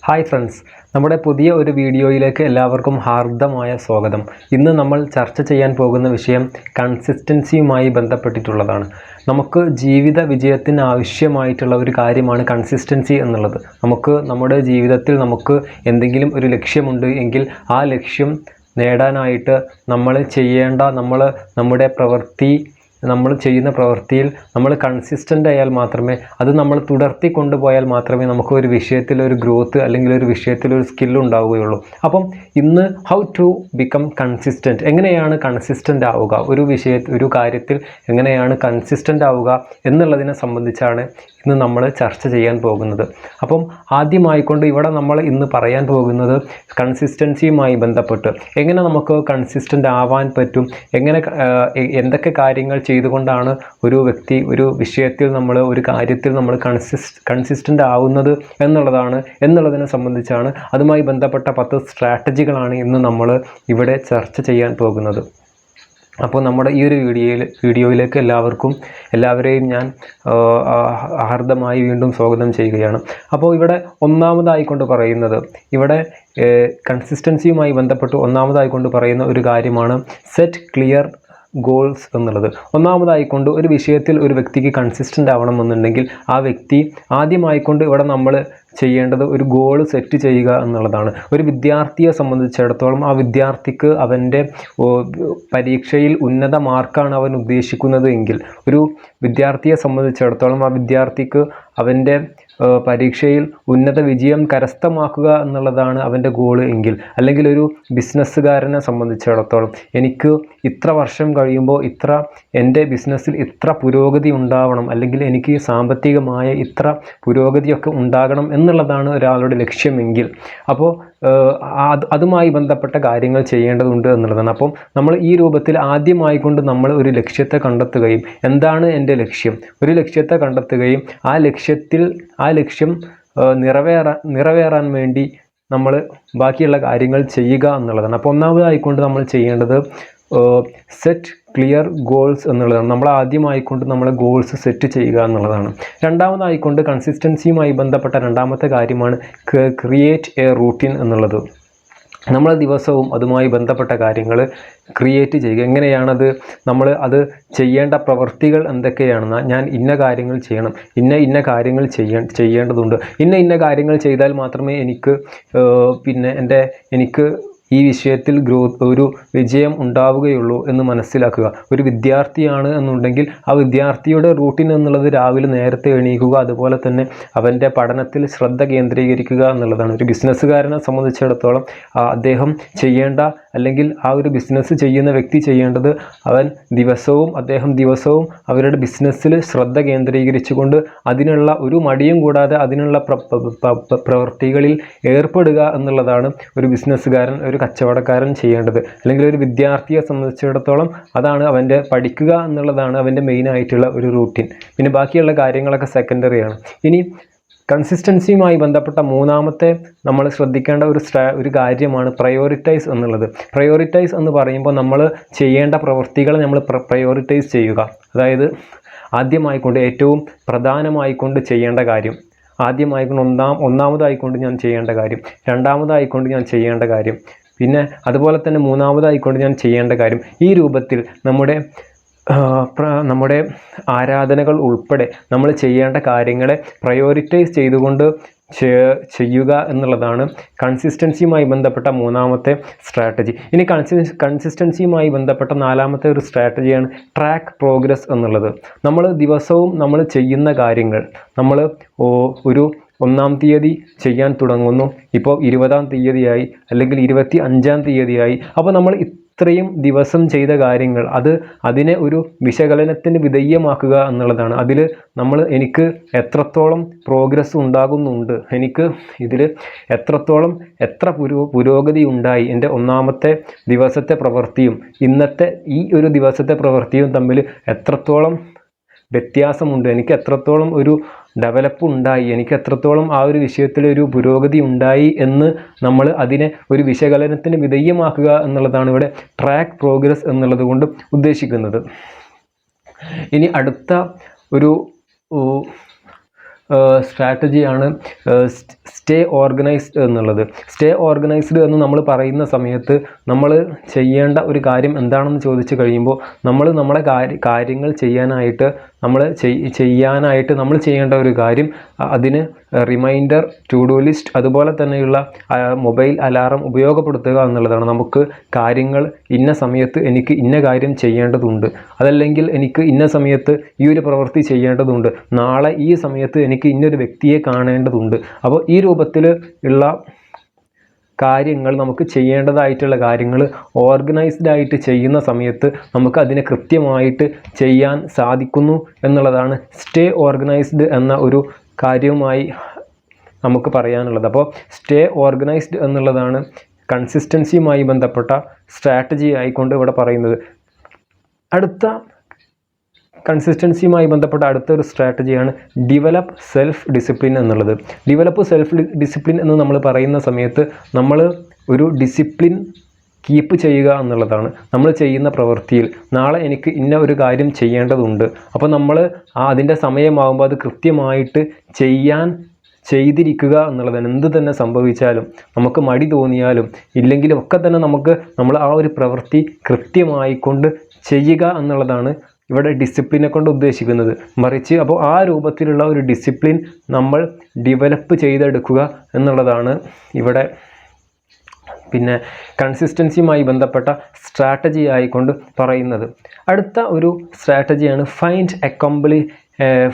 Hi friends, നമ്മുടെ പുതിയ ഒരു വീഡിയോയിലേക്ക് എല്ലാവർക്കും ഹാർദമായ സ്വാഗതം. ഇന്ന് നമ്മൾ ചർച്ച ചെയ്യാൻ പോകുന്ന വിഷയം കൺസിസ്റ്റൻസിയുമായി ബന്ധപ്പെട്ടിട്ടുള്ളതാണ്. നമുക്ക് ജീവിത വിജയത്തിന് ആവശ്യമായിട്ടുള്ള ഒരു കാര്യമാണ് കൺസിസ്റ്റൻസി എന്നുള്ളത്. നമ്മുടെ ജീവിതത്തിൽ നമുക്ക് എന്തെങ്കിലും ഒരു ലക്ഷ്യമുണ്ട് എങ്കിൽ ആ ലക്ഷ്യം നേടാനായിട്ട് നമ്മൾ ചെയ്യുന്ന പ്രവൃത്തിയിൽ നമ്മൾ കൺസിസ്റ്റൻ്റ് ആയാൽ മാത്രമേ, അത് നമ്മൾ തുടർത്തി കൊണ്ടുപോയാൽ മാത്രമേ നമുക്ക് ഒരു വിഷയത്തിൽ ഒരു ഗ്രോത്ത് അല്ലെങ്കിൽ ഒരു വിഷയത്തിൽ ഒരു സ്കിൽ ഉണ്ടാവുകയുള്ളൂ. അപ്പം ഇന്ന് ഹൗ ടു ബിക്കം കൺസിസ്റ്റൻറ്റ്, എങ്ങനെയാണ് കൺസിസ്റ്റൻ്റ് ആവുക, ഒരു കാര്യത്തിൽ എങ്ങനെയാണ് കൺസിസ്റ്റൻ്റ് ആവുക എന്നുള്ളതിനെ സംബന്ധിച്ചാണ് ഇന്ന് നമ്മൾ ചർച്ച ചെയ്യാൻ പോകുന്നത്. അപ്പം ആദ്യമായിക്കൊണ്ട് ഇവിടെ നമ്മൾ ഇന്ന് പറയാൻ പോകുന്നത് കൺസിസ്റ്റൻസിയുമായി ബന്ധപ്പെട്ട് എങ്ങനെ നമുക്ക് കൺസിസ്റ്റൻ്റ് ആവാൻ പറ്റും, എന്തൊക്കെ കാര്യങ്ങൾ ചെയ്തുകൊണ്ടാണ് ഒരു വ്യക്തി ഒരു വിഷയത്തിൽ ഒരു കാര്യത്തിൽ നമ്മൾ കൺസിസ്റ്റൻ്റ് ആവുന്നത് എന്നുള്ളതിനെ സംബന്ധിച്ചാണ്. അതുമായി ബന്ധപ്പെട്ട 10 സ്ട്രാറ്റജികളാണ് ഇന്ന് നമ്മൾ ഇവിടെ ചർച്ച ചെയ്യാൻ പോകുന്നത്. അപ്പോൾ നമ്മുടെ ഈ ഒരു വീഡിയോയിലേക്ക് എല്ലാവരെയും ഞാൻ ഹാർദമായി വീണ്ടും സ്വാഗതം ചെയ്യുകയാണ്. അപ്പോൾ ഇവിടെ ഒന്നാമതായിക്കൊണ്ട് പറയുന്നത്, ഇവിടെ കൺസിസ്റ്റൻസിയുമായി ബന്ധപ്പെട്ട് ഒന്നാമതായിക്കൊണ്ട് പറയുന്ന ഒരു കാര്യമാണ് സെറ്റ് ക്ലിയർ ഗോൾസ് എന്നുള്ളത്. ഒന്നാമതായിക്കൊണ്ട് ഒരു വിഷയത്തിൽ ഒരു വ്യക്തിക്ക് കൺസിസ്റ്റൻ്റ് ആവണമെന്നുണ്ടെങ്കിൽ ആ വ്യക്തി ആദ്യമായിക്കൊണ്ട് ഇവിടെ നമ്മൾ ചെയ്യേണ്ടത് ഒരു ഗോൾ സെറ്റ് ചെയ്യുക എന്നുള്ളതാണ്. ഒരു വിദ്യാർത്ഥിയെ സംബന്ധിച്ചിടത്തോളം ആ വിദ്യാർത്ഥിക്ക് അവൻ്റെ പരീക്ഷയിൽ ഉന്നത മാർക്കാണ് അവൻ ഉദ്ദേശിക്കുന്നത് എങ്കിൽ, ഒരു വിദ്യാർത്ഥിയെ സംബന്ധിച്ചിടത്തോളം ആ വിദ്യാർത്ഥിക്ക് അവൻ്റെ പരീക്ഷയിൽ ഉന്നത വിജയം കരസ്ഥമാക്കുക എന്നുള്ളതാണ് അവൻ്റെ ഗോള് എങ്കിൽ, അല്ലെങ്കിൽ ഒരു ബിസിനസ്സുകാരനെ സംബന്ധിച്ചിടത്തോളം എനിക്ക് ഇത്ര വർഷം കഴിയുമ്പോൾ എൻ്റെ ബിസിനസ്സിൽ ഇത്ര പുരോഗതി ഉണ്ടാവണം, അല്ലെങ്കിൽ എനിക്ക് സാമ്പത്തികമായ ഇത്ര പുരോഗതിയൊക്കെ ഉണ്ടാകണം എന്നുള്ളതാണ് ഒരാളുടെ ലക്ഷ്യമെങ്കിൽ, അപ്പോൾ അതുമായി ബന്ധപ്പെട്ട കാര്യങ്ങൾ ചെയ്യേണ്ടതുണ്ട് എന്നുള്ളതാണ്. അപ്പം നമ്മൾ ഈ രൂപത്തിൽ ആദ്യമായിക്കൊണ്ട് നമ്മൾ ഒരു ലക്ഷ്യത്തെ കണ്ടെത്തുകയും, എന്താണ് എൻ്റെ ലക്ഷ്യം, ഒരു ലക്ഷ്യത്തെ കണ്ടെത്തുകയും ആ ലക്ഷ്യം നിറവേറാൻ വേണ്ടി നമ്മൾ ബാക്കിയുള്ള കാര്യങ്ങൾ ചെയ്യുക എന്നുള്ളതാണ്. അപ്പോൾ ഒന്നാമതായിക്കൊണ്ട് നമ്മൾ ചെയ്യേണ്ടത് സെറ്റ് ക്ലിയർ ഗോൾസ് എന്നുള്ളതാണ്. നമ്മൾ ആദ്യമായിക്കൊണ്ട് നമ്മൾ ഗോൾസ് സെറ്റ് ചെയ്യുക എന്നുള്ളതാണ്. രണ്ടാമതായിക്കൊണ്ട് കൺസിസ്റ്റൻസിയുമായി ബന്ധപ്പെട്ട രണ്ടാമത്തെ കാര്യമാണ് ക്രിയേറ്റ് എ റൂട്ടീൻ എന്നുള്ളത്. നമ്മൾ ദിവസവും അതുമായി ബന്ധപ്പെട്ട കാര്യങ്ങൾ ക്രിയേറ്റ് ചെയ്യുക. എങ്ങനെയാണത്, നമ്മൾ അത് ചെയ്യേണ്ട പ്രവൃത്തികൾ എന്തൊക്കെയാണെന്ന്, ഞാൻ ഇന്ന കാര്യങ്ങൾ ചെയ്യണം, ഇന്ന കാര്യങ്ങൾ ചെയ്യേണ്ടതുണ്ട്, ഇന്ന കാര്യങ്ങൾ ചെയ്താൽ മാത്രമേ എനിക്ക് ഈ വിഷയത്തിൽ ഒരു വിജയം ഉണ്ടാവുകയുള്ളൂ എന്ന് മനസ്സിലാക്കുക. ഒരു വിദ്യാർത്ഥിയാണ് എന്നുണ്ടെങ്കിൽ ആ വിദ്യാർത്ഥിയുടെ റൂട്ടീൻ എന്നുള്ളത് രാവിലെ നേരത്തെ എണീക്കുക, അതുപോലെ തന്നെ അവൻ്റെ പഠനത്തിൽ ശ്രദ്ധ കേന്ദ്രീകരിക്കുക എന്നുള്ളതാണ്. ഒരു ബിസിനസ്സുകാരനെ സംബന്ധിച്ചിടത്തോളം അദ്ദേഹം ചെയ്യേണ്ട, അല്ലെങ്കിൽ ആ ഒരു ബിസിനസ് ചെയ്യുന്ന വ്യക്തി ചെയ്യേണ്ടത്, അദ്ദേഹം ദിവസവും അവരുടെ ബിസിനസ്സിൽ ശ്രദ്ധ കേന്ദ്രീകരിച്ചുകൊണ്ട് അതിനുള്ള ഒരു മടിയും കൂടാതെ അതിനുള്ള പ്രവൃത്തികളിൽ ഏർപ്പെടുക എന്നുള്ളതാണ് ഒരു ബിസിനസ്സുകാരൻ, ഒരു കച്ചവടക്കാരൻ ചെയ്യേണ്ടത്. അല്ലെങ്കിൽ ഒരു വിദ്യാർത്ഥിയെ സംബന്ധിച്ചിടത്തോളം അതാണ് അവൻ്റെ പഠിക്കുക എന്നുള്ളതാണ് അവൻ്റെ മെയിനായിട്ടുള്ള ഒരു റൂട്ടീൻ. പിന്നെ ബാക്കിയുള്ള കാര്യങ്ങളൊക്കെ സെക്കൻഡറിയാണ്. ഇനി കൺസിസ്റ്റൻസിയുമായി ബന്ധപ്പെട്ട മൂന്നാമത്തെ നമ്മൾ ശ്രദ്ധിക്കേണ്ട ഒരു കാര്യമാണ് പ്രയോറിറ്റൈസ് എന്നുള്ളത്. പ്രയോറിറ്റൈസ് എന്ന് പറയുമ്പോൾ നമ്മൾ ചെയ്യേണ്ട പ്രവൃത്തികൾ നമ്മൾ പ്രയോറിറ്റൈസ് ചെയ്യുക. അതായത് ആദ്യമായിക്കൊണ്ട് ഏറ്റവും പ്രധാനമായിക്കൊണ്ട് ചെയ്യേണ്ട കാര്യം, ഒന്നാമതായിക്കൊണ്ട് ഞാൻ ചെയ്യേണ്ട കാര്യം, രണ്ടാമതായിക്കൊണ്ട് ഞാൻ ചെയ്യേണ്ട കാര്യം, പിന്നെ അതുപോലെ തന്നെ മൂന്നാമതായിക്കൊണ്ട് ഞാൻ ചെയ്യേണ്ട കാര്യം. ഈ രൂപത്തിൽ നമ്മുടെ ആരാധനകൾ ഉൾപ്പെടെ നമ്മൾ ചെയ്യേണ്ട കാര്യങ്ങളെ പ്രയോറിറ്റൈസ് ചെയ്തുകൊണ്ട് ചെയ്യുക എന്നുള്ളതാണ് കൺസിസ്റ്റൻസിയുമായി ബന്ധപ്പെട്ട മൂന്നാമത്തെ സ്ട്രാറ്റജി. ഇനി കൺസിസ്റ്റൻസിയുമായി ബന്ധപ്പെട്ട നാലാമത്തെ ഒരു സ്ട്രാറ്റജിയാണ് ട്രാക്ക് പ്രോഗ്രസ് എന്നുള്ളത്. നമ്മൾ ദിവസവും നമ്മൾ ചെയ്യുന്ന കാര്യങ്ങൾ, നമ്മൾ ഒരു 1-ാം തീയതി ചെയ്യാൻ തുടങ്ങുന്നു, ഇപ്പോൾ 20-ാം തീയതിയായി, അല്ലെങ്കിൽ 25-ാം തീയതിയായി. അപ്പോൾ നമ്മൾ ഇത്രയും ദിവസം ചെയ്ത കാര്യങ്ങൾ അതിനെ ഒരു വിശകലനത്തിന് വിധേയമാക്കുക എന്നുള്ളതാണ്. എനിക്ക് എത്രത്തോളം പ്രോഗ്രസ് ഉണ്ടാകുന്നുണ്ട്, എനിക്ക് ഇതിൽ എത്ര പുരോഗതി ഉണ്ടായി, എൻ്റെ 1-ാമത്തെ ദിവസത്തെ പ്രവൃത്തിയും ഇന്നത്തെ ഈ ഒരു ദിവസത്തെ പ്രവൃത്തിയും തമ്മിൽ എത്രത്തോളം വ്യത്യാസമുണ്ട്, എനിക്ക് എത്രത്തോളം ഒരു ഡെവലപ്പ് ഉണ്ടായി, എനിക്ക് എത്രത്തോളം ആ ഒരു വിഷയത്തിൽ ഒരു പുരോഗതി ഉണ്ടായി എന്ന് നമ്മൾ അതിനെ ഒരു വിശകലനത്തിന് വിധേയമാക്കുക എന്നുള്ളതാണ് ഇവിടെ ട്രാക്ക് പ്രോഗ്രസ് എന്നുള്ളത് കൊണ്ട് ഉദ്ദേശിക്കുന്നത്. ഇനി അടുത്ത ഒരു സ്ട്രാറ്റജിയാണ് സ്റ്റേ ഓർഗനൈസ്ഡ് എന്നുള്ളത്. സ്റ്റേ ഓർഗനൈസ്ഡ് എന്ന് നമ്മൾ പറയുന്ന സമയത്ത് നമ്മൾ ചെയ്യേണ്ട ഒരു കാര്യം എന്താണെന്ന് ചോദിച്ചു കഴിയുമ്പോൾ നമ്മളെ കാര്യങ്ങൾ ചെയ്യാനായിട്ട് നമ്മൾ ചെയ്യേണ്ട ഒരു കാര്യം, അതിന് റിമൈൻഡർ, ടു ഡു ലിസ്റ്റ്, അതുപോലെ തന്നെയുള്ള മൊബൈൽ അലാറം ഉപയോഗപ്പെടുത്തുക എന്നുള്ളതാണ്. നമുക്ക് കാര്യങ്ങൾ ഇന്ന സമയത്ത് എനിക്ക് ഇന്ന കാര്യം ചെയ്യേണ്ടതുണ്ട്, അതല്ലെങ്കിൽ എനിക്ക് ഇന്ന സമയത്ത് ഈ ഒരു പ്രവൃത്തി ചെയ്യേണ്ടതുണ്ട്, നാളെ ഈ സമയത്ത് എനിക്ക് ഇന്നൊരു വ്യക്തിയെ കാണേണ്ടതുണ്ട്. അപ്പോൾ ഈ രൂപത്തിൽ ഉള്ള കാര്യങ്ങൾ, നമുക്ക് ചെയ്യേണ്ടതായിട്ടുള്ള കാര്യങ്ങൾ ഓർഗനൈസ്ഡ് ആയിട്ട് ചെയ്യുന്ന സമയത്ത് നമുക്ക് അതിനെ കൃത്യമായിട്ട് ചെയ്യാൻ സാധിക്കുന്നു എന്നുള്ളതാണ് സ്റ്റേ ഓർഗനൈസ്ഡ് എന്ന ഒരു കാര്യവുമായി നമുക്ക് പറയാനുള്ളത്. അപ്പോൾ സ്റ്റേ ഓർഗനൈസ്ഡ് എന്നുള്ളതാണ് കൺസിസ്റ്റൻസിയുമായി ബന്ധപ്പെട്ട സ്ട്രാറ്റജി ആയിക്കൊണ്ട് ഇവിടെ പറയുന്നത്. അടുത്ത കൺസിസ്റ്റൻസിയുമായി ബന്ധപ്പെട്ട അടുത്തൊരു സ്ട്രാറ്റജിയാണ് ഡെവലപ്പ് സെൽഫ് ഡിസിപ്ലിൻ എന്നുള്ളത്. ഡെവലപ്പ് സെൽഫ് ഡിസിപ്ലിൻ എന്ന് നമ്മൾ പറയുന്ന സമയത്ത് നമ്മൾ ഒരു ഡിസിപ്ലിൻ കീപ്പ് ചെയ്യുക എന്നുള്ളതാണ്. നമ്മൾ ചെയ്യുന്ന പ്രവൃത്തിയിൽ നാളെ എനിക്ക് ഇന്ന ഒരു കാര്യം ചെയ്യേണ്ടതുണ്ട്, അപ്പോൾ നമ്മൾ അതിൻ്റെ സമയമാകുമ്പോൾ അത് കൃത്യമായിട്ട് ചെയ്തിരിക്കുക എന്നുള്ളതാണ്. എന്ത് തന്നെ സംഭവിച്ചാലും, നമുക്ക് മടി തോന്നിയാലും ഇല്ലെങ്കിലും ഒക്കെ തന്നെ നമ്മൾ ആ ഒരു പ്രവൃത്തി കൃത്യമായിക്കൊണ്ട് ചെയ്യുക എന്നുള്ളതാണ് ഇവിടെ ഡിസിപ്ലിനെ കൊണ്ട് ഉദ്ദേശിക്കുന്നത്. മറിച്ച് അപ്പോൾ ആ രൂപത്തിലുള്ള ഒരു ഡിസിപ്ലിൻ നമ്മൾ ഡെവലപ്പ് ചെയ്തെടുക്കുക എന്നുള്ളതാണ് ഇവിടെ പിന്നെ കൺസിസ്റ്റൻസിയുമായി ബന്ധപ്പെട്ട സ്ട്രാറ്റജി ആയിക്കൊണ്ട് പറയുന്നത്. അടുത്ത ഒരു സ്ട്രാറ്റജിയാണ്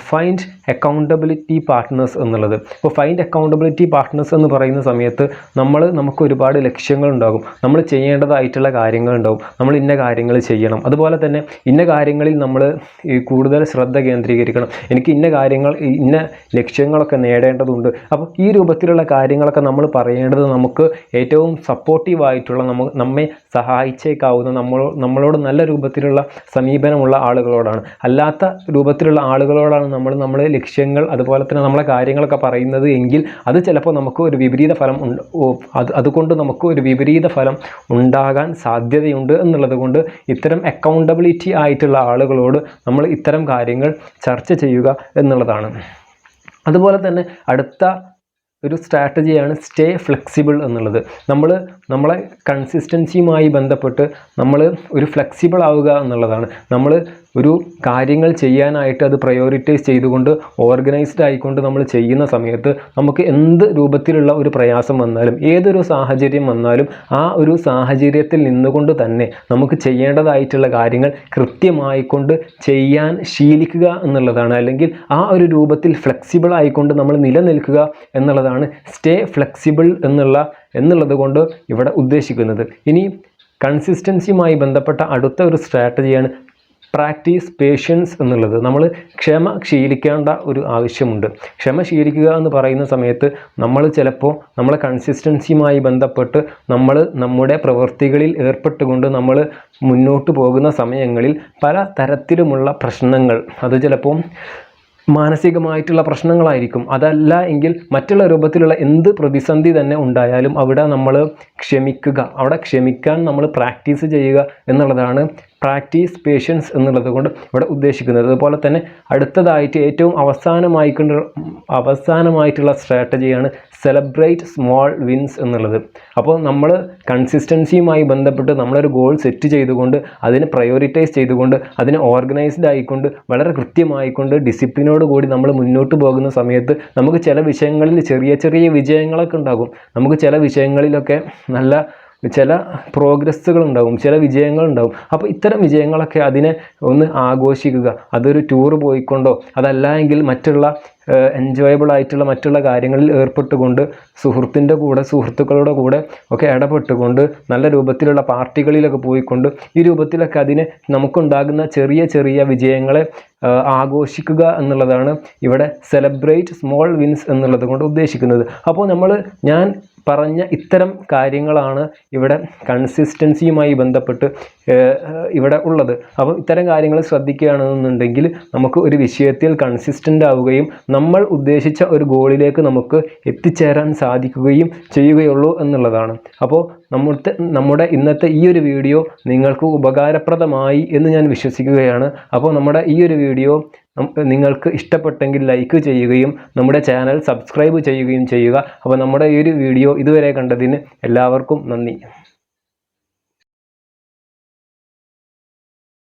ഫൈൻഡ് അക്കൗണ്ടബിലിറ്റി പാർട്ട്നേഴ്സ് എന്നുള്ളത്. അപ്പോൾ ഫൈൻഡ് അക്കൗണ്ടബിലിറ്റി പാർട്ട്നേഴ്സ് എന്ന് പറയുന്ന സമയത്ത് നമുക്ക് ഒരുപാട് ലക്ഷ്യങ്ങളുണ്ടാകും, നമ്മൾ ചെയ്യേണ്ടതായിട്ടുള്ള കാര്യങ്ങളുണ്ടാകും, നമ്മൾ ഇന്ന കാര്യങ്ങൾ ചെയ്യണം, അതുപോലെ തന്നെ ഇന്ന കാര്യങ്ങളിൽ നമ്മൾ കൂടുതൽ ശ്രദ്ധ കേന്ദ്രീകരിക്കണം, എനിക്ക് ഇന്ന ലക്ഷ്യങ്ങളൊക്കെ നേടേണ്ടതുണ്ട്. അപ്പോൾ ഈ രൂപത്തിലുള്ള കാര്യങ്ങളൊക്കെ നമ്മൾ പറയേണ്ടത് നമുക്ക് ഏറ്റവും സപ്പോർട്ടീവായിട്ടുള്ള, നമ്മെ സഹായിച്ചേക്കാവുന്ന, നമ്മളോട് നല്ല രൂപത്തിലുള്ള സമീപനമുള്ള ആളുകളോടാണ്. അല്ലാത്ത രൂപത്തിലുള്ള ആളുകളോടാണ് നമ്മളെ ലക്ഷ്യങ്ങൾ അതുപോലെ തന്നെ നമ്മളെ കാര്യങ്ങളൊക്കെ പറയുന്നത് എങ്കിൽ അത് ചിലപ്പോൾ നമുക്ക് ഒരു വിപരീത ഫലം അതുകൊണ്ട് നമുക്ക് ഒരു വിപരീത ഫലം ഉണ്ടാകാൻ സാധ്യതയുണ്ട് എന്നുള്ളത് കൊണ്ട് ഇത്തരം അക്കൗണ്ടബിലിറ്റി ആയിട്ടുള്ള ആളുകളോട് നമ്മൾ ഇത്തരം കാര്യങ്ങൾ ചർച്ച ചെയ്യുക എന്നുള്ളതാണ്. അതുപോലെ തന്നെ അടുത്ത ഒരു സ്ട്രാറ്റജിയാണ് സ്റ്റേ ഫ്ലെക്സിബിൾ എന്നുള്ളത്. നമ്മളെ കൺസിസ്റ്റൻസിയുമായി ബന്ധപ്പെട്ട് നമ്മൾ ഒരു ഫ്ലെക്സിബിൾ ആവുക എന്നുള്ളതാണ്. നമ്മൾ ഒരു കാര്യങ്ങൾ ചെയ്യാനായിട്ട് അത് പ്രയോറിറ്റൈസ് ചെയ്തുകൊണ്ട് ഓർഗനൈസ്ഡ് ആയിക്കൊണ്ട് നമ്മൾ ചെയ്യുന്ന സമയത്ത് നമുക്ക് എന്ത് രൂപത്തിലുള്ള ഒരു പ്രയാസം വന്നാലും, ഏതൊരു സാഹചര്യം വന്നാലും ആ ഒരു സാഹചര്യത്തിൽ നിന്നുകൊണ്ട് തന്നെ നമുക്ക് ചെയ്യേണ്ടതായിട്ടുള്ള കാര്യങ്ങൾ കൃത്യമായിക്കൊണ്ട് ചെയ്യാൻ ശീലിക്കുക എന്നുള്ളതാണ്. അല്ലെങ്കിൽ ആ ഒരു രൂപത്തിൽ ഫ്ലെക്സിബിൾ ആയിക്കൊണ്ട് നമ്മൾ നിലനിൽക്കുക എന്നുള്ളതാണ് സ്റ്റേ ഫ്ലെക്സിബിൾ എന്നുള്ളത് കൊണ്ട് ഇവിടെ ഉദ്ദേശിക്കുന്നത്. ഇനി കൺസിസ്റ്റൻസിയുമായി ബന്ധപ്പെട്ട അടുത്ത ഒരു സ്ട്രാറ്റജിയാണ് പ്രാക്ടീസ് പേഷ്യൻസ് എന്നുള്ളത്. നമ്മൾ ക്ഷമ ശീലിക്കേണ്ട ഒരു ആവശ്യമുണ്ട്. ക്ഷമ ശീലിക്കുക എന്ന് പറയുന്ന സമയത്ത് നമ്മൾ ചിലപ്പോൾ നമ്മളെ കൺസിസ്റ്റൻസിയുമായി ബന്ധപ്പെട്ട് നമ്മുടെ പ്രവൃത്തികളിൽ ഏർപ്പെട്ടുകൊണ്ട് നമ്മൾ മുന്നോട്ട് പോകുന്ന സമയങ്ങളിൽ പല തരത്തിലുമുള്ള പ്രശ്നങ്ങൾ, അത് ചിലപ്പോൾ മാനസികമായിട്ടുള്ള പ്രശ്നങ്ങളായിരിക്കും, അതല്ല എങ്കിൽ മറ്റുള്ള രൂപത്തിലുള്ള എന്ത് പ്രതിസന്ധി തന്നെ ഉണ്ടായാലും അവിടെ നമ്മൾ ക്ഷമിക്കാൻ നമ്മൾ പ്രാക്ടീസ് ചെയ്യുക എന്നുള്ളതാണ് പ്രാക്ടീസ് പേഷ്യൻസ് എന്നുള്ളത് കൊണ്ട് ഇവിടെ ഉദ്ദേശിക്കുന്നത്. അതുപോലെ തന്നെ അടുത്തതായിട്ട് ഏറ്റവും അവസാനമായിട്ടുള്ള സ്ട്രാറ്റജിയാണ് സെലിബ്രേറ്റ് സ്മോൾ വിൻസ് എന്നുള്ളത്. അപ്പോൾ നമ്മൾ കൺസിസ്റ്റൻസിയുമായി ബന്ധപ്പെട്ട് നമ്മളൊരു ഗോൾ സെറ്റ് ചെയ്തുകൊണ്ട് അതിനെ പ്രയോറിറ്റൈസ് ചെയ്തുകൊണ്ട് അതിനെ ഓർഗനൈസ്ഡ് ആയിക്കൊണ്ട് വളരെ കൃത്യമായിക്കൊണ്ട് ഡിസിപ്ലിനോട് കൂടി നമ്മൾ മുന്നോട്ട് പോകുന്ന സമയത്ത് നമുക്ക് ചില വിഷയങ്ങളിൽ ചെറിയ ചെറിയ വിജയങ്ങളൊക്കെ ഉണ്ടാകും. നമുക്ക് ചില വിഷയങ്ങളിലൊക്കെ ചില പ്രോഗ്രസ്സുകളുണ്ടാകും, ചില വിജയങ്ങളുണ്ടാകും. അപ്പോൾ ഇത്തരം വിജയങ്ങളൊക്കെ അതിനെ ഒന്ന് ആഘോഷിക്കുക. അതൊരു ടൂർ പോയിക്കൊണ്ടോ അതല്ല എങ്കിൽ മറ്റുള്ള എൻജോയബിൾ ആയിട്ടുള്ള മറ്റുള്ള കാര്യങ്ങളിൽ ഏർപ്പെട്ടുകൊണ്ട് സുഹൃത്തുക്കളുടെ കൂടെ ഒക്കെ ഇടപെട്ടുകൊണ്ട് നല്ല രൂപത്തിലുള്ള പാർട്ടികളിലൊക്കെ പോയിക്കൊണ്ട് ഈ രൂപത്തിലൊക്കെ അതിനെ നമുക്കുണ്ടാകുന്ന ചെറിയ ചെറിയ വിജയങ്ങളെ ആഘോഷിക്കുക എന്നുള്ളതാണ് ഇവിടെ സെലിബ്രേറ്റ് സ്മോൾ വിൻസ് എന്നുള്ളത് കൊണ്ട് ഉദ്ദേശിക്കുന്നത്. അപ്പോൾ ഞാൻ പറഞ്ഞ ഇത്തരം കാര്യങ്ങളാണ് ഇവിടെ കൺസിസ്റ്റൻസിയുമായി ബന്ധപ്പെട്ട് ഇവിടെ ഉള്ളത്. അപ്പോൾ ഇത്തരം കാര്യങ്ങൾ ശ്രദ്ധിക്കുകയാണെന്നുണ്ടെങ്കിൽ നമുക്ക് ഒരു വിഷയത്തിൽ കൺസിസ്റ്റൻ്റ് ആവുകയും നമ്മൾ ഉദ്ദേശിച്ച ഒരു ഗോളിലേക്ക് നമുക്ക് എത്തിച്ചേരാൻ സാധിക്കുകയും ചെയ്യുകയുള്ളൂ എന്നുള്ളതാണ്. അപ്പോൾ നമ്മുടെ ഇന്നത്തെ ഈ ഒരു വീഡിയോ നിങ്ങൾക്ക് ഉപകാരപ്രദമായി എന്ന് ഞാൻ വിശ്വസിക്കുകയാണ്. അപ്പോൾ നമ്മുടെ ഈ ഒരു വീഡിയോ നിങ്ങൾക്ക് ഇഷ്ടപ്പെട്ടെങ്കിൽ ലൈക്ക് ചെയ്യുകയും നമ്മുടെ ചാനൽ സബ്സ്ക്രൈബ് ചെയ്യുകയും ചെയ്യുക. അപ്പോൾ നമ്മുടെ ഈ ഒരു വീഡിയോ ഇതുവരെ കണ്ടതിന് എല്ലാവർക്കും നന്ദി.